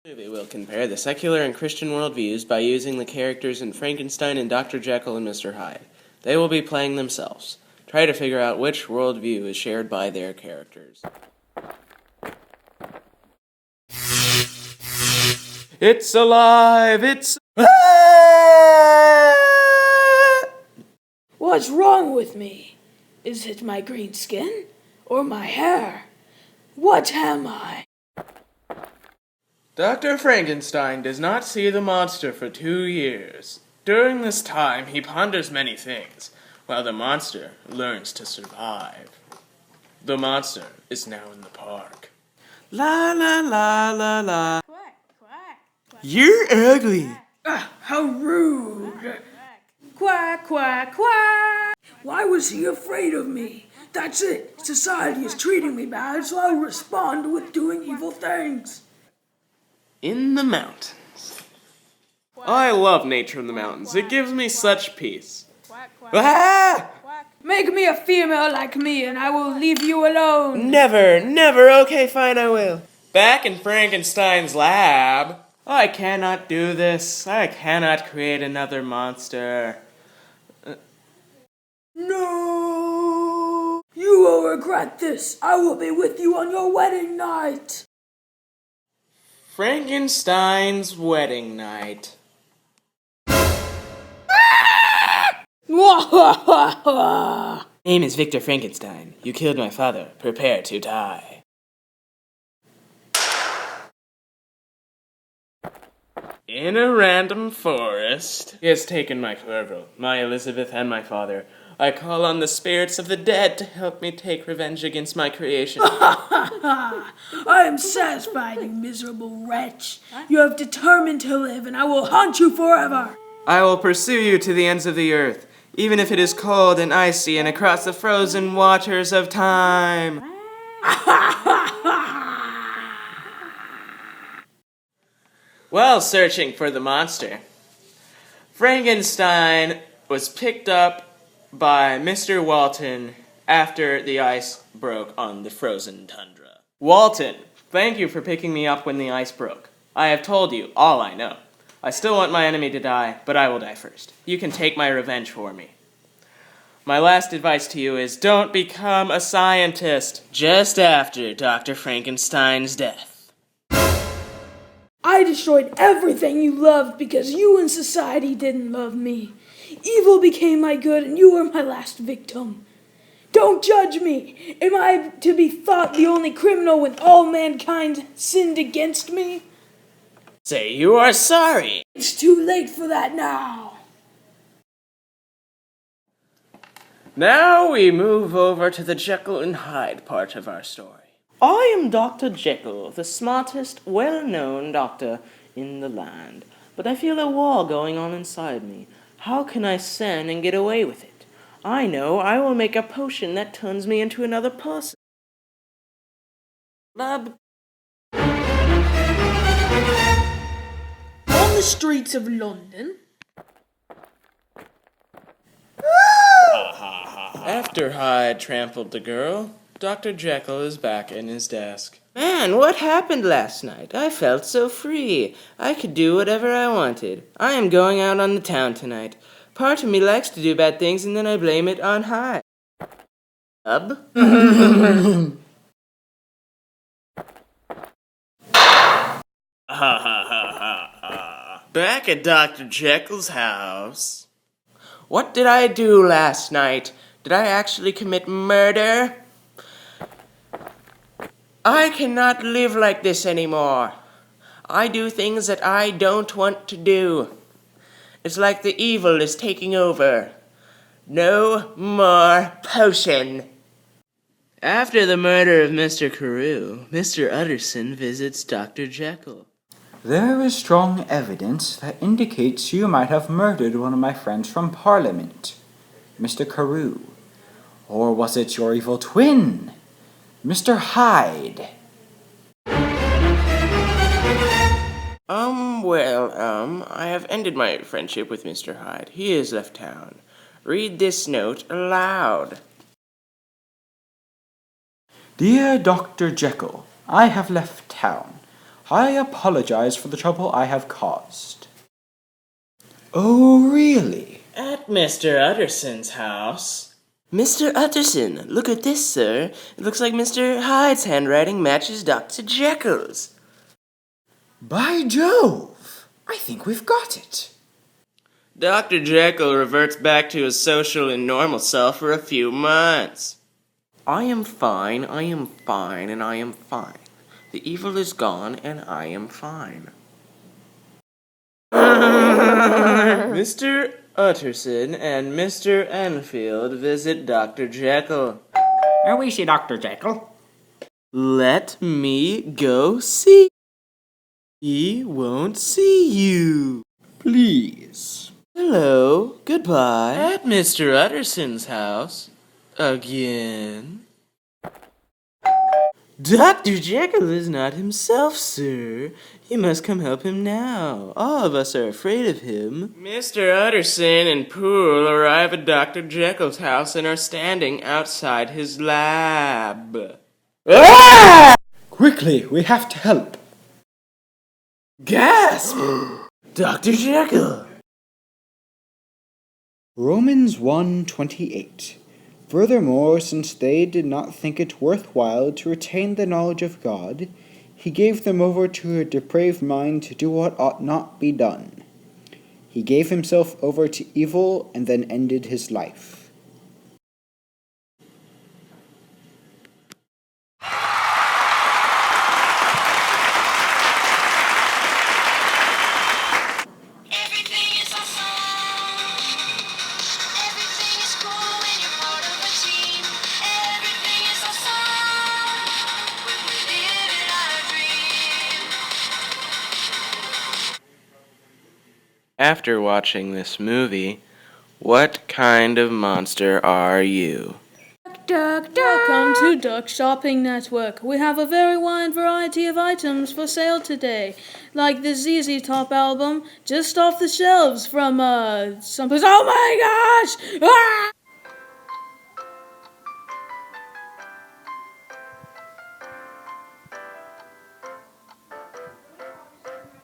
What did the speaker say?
movie will compare the secular and Christian worldviews by using the characters in Frankenstein and Dr. Jekyll and Mr. Hyde. They will be playing themselves. Try to figure out which worldview is shared by their characters. It's alive! It's... What's wrong with me? Is it my green skin? Or my hair? What am I? Dr. Frankenstein does not see the monster for 2 years. During this time, he ponders many things, while the monster learns to survive. The monster is now in the park. La la la la la. Quack, quack, quack. You're ugly. How rude! Quack, quack, quack! Why was he afraid of me? That's it. Society is treating me bad, so I'll respond with doing evil things. In the mountains. I love nature in the mountains. It gives me such peace. Ah! Make me a female like me, and I will leave you alone. Never, never. Okay, fine, I will. Back in Frankenstein's lab. I cannot do this. I cannot create another monster. No! You will regret this. I will be with you on your wedding night. Frankenstein's wedding night. My Name is Victor Frankenstein. You killed my father. Prepare to die. In a random forest. He has taken my Clerval, my Elizabeth, and my father. I call on the spirits of the dead to help me take revenge against my creation. I am satisfied, you miserable wretch. You have determined to live, and I will haunt you forever. I will pursue you to the ends of the earth, even if it is cold and icy and across the frozen waters of time. While searching for the monster, Frankenstein was picked up by Mr. Walton after the ice broke on the frozen tundra. Walton, thank you for picking me up when the ice broke. I have told you all I know. I still want my enemy to die, but I will die first. You can take my revenge for me. My last advice to you is don't become a scientist just after Dr. Frankenstein's death. I destroyed everything you loved because you and society didn't love me. Evil became my good, and you were my last victim. Don't judge me. Am I to be thought the only criminal when all mankind sinned against me? Say you are sorry. It's too late for that now. Now we move over to the Jekyll and Hyde part of our story. I am Dr. Jekyll, the smartest, well-known doctor in the land. But I feel a war going on inside me. How can I sin and get away with it? I know I will make a potion that turns me into another person. On the streets of London. After Hyde trampled the girl, Dr. Jekyll is back in his desk. Man, what happened last night? I felt so free. I could do whatever I wanted. I am going out on the town tonight. Part of me likes to do bad things, and then I blame it on Hyde. Back at Dr. Jekyll's house. What did I do last night? Did I actually commit murder? I cannot live like this anymore. I do things that I don't want to do. It's like the evil is taking over. No more potion. After the murder of Mr. Carew, Mr. Utterson visits Dr. Jekyll. There is strong evidence that indicates you might have murdered one of my friends from Parliament, Mr. Carew. Or was it your evil twin, Mr. Hyde? I have ended my friendship with Mr. Hyde. He has left town. Read this note aloud. Dear Dr. Jekyll, I have left town. I apologize for the trouble I have caused. Oh, really? At Mr. Utterson's house. Mr. Utterson, look at this, sir. It looks like Mr. Hyde's handwriting matches Dr. Jekyll's. By Jove! I think we've got it. Dr. Jekyll reverts back to his social and normal self for a few months. I am fine, and I am fine. The evil is gone, and I am fine. Mr. Utterson and Mr. Enfield visit Dr. Jekyll. We see Dr. Jekyll. Let me go see. He won't see you. Please. Hello, goodbye. At Mr. Utterson's house. Again. Dr. Jekyll is not himself, sir. You must come help him now. All of us are afraid of him. Mr. Utterson and Poole arrive at Dr. Jekyll's house and are standing outside his lab. Ah! Quickly, we have to help. Gasp! Dr. Jekyll! Romans 1:28. Furthermore, since they did not think it worthwhile to retain the knowledge of God, he gave them over to a depraved mind to do what ought not be done. He gave himself over to evil and then ended his life. After watching this movie, what kind of monster are you? Duck, duck. Welcome to Duck Shopping Network. We have a very wide variety of items for sale today, like the ZZ Top album, just off the shelves from someplace. Oh my gosh! Ah!